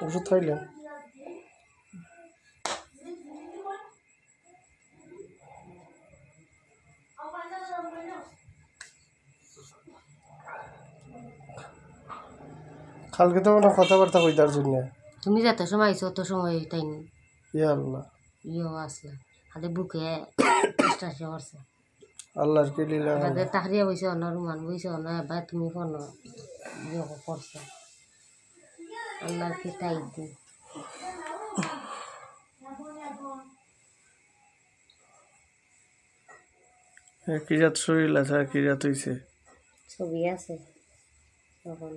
ওষুধ খাইলেন? কালকে তো মানে কথাবার্তা কইতার জন্য তুমি যত সময় আইছো অত সময় তাই নি ইয়া আল্লাহ ইয়েও আসলে হাতে বুকে স্টাসে করছে আল্লাহর কি লীলা তাদের তাহরিয়া বইছে অন্য রুমান বইছে অন্য এবার তুমি ফোন ইয়ে করছো আল্লাহর কি তাই দি কি জাত শরীর আছে কি জাত হইছে ছবি আছে তখন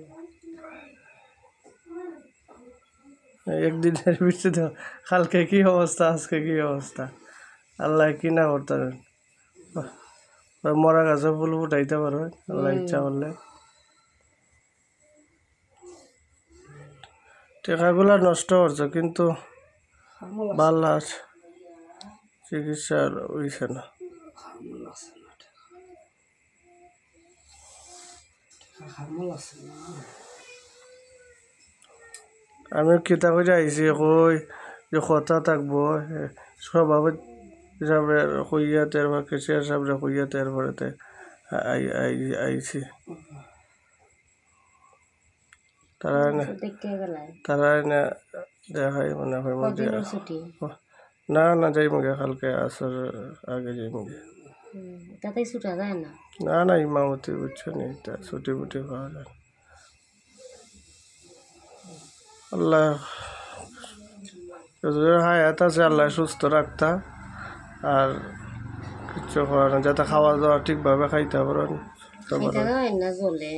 একদিনের ভিতরে কালকে কি অবস্থা আজকে কি অবস্থা আল্লাহ কি না করতে মরা গাছে ফুল ফুটাইতে পারো আল্লাহ ইচ্ছা করলে টাকাগুলা নষ্ট করছো কিন্তু ভালো চিকিৎসা হইছে না আমি কিতা করে আইছি কই যে কথা থাকবো স্বভাবের হিসাবে কইয়াতে বা কেসিয়ার সাহেবরা কইয়াতে এরপরেতে আইছি তারা না দেখাই মনে হয় মধ্যে না না যাই মুগে কালকে আসর আগে যাই মুগে তাতে ছুটা যায় না না না ইমামতি বুঝছো নি ছুটি ফুটি পাওয়া যায় আল্লাহ হায়াত আছে আল্লাহ সুস্থ রাখতা আর কিচ্ছু করার না যাতে খাওয়া দাওয়া ঠিকভাবে খাইতে পারেন না জ্বলে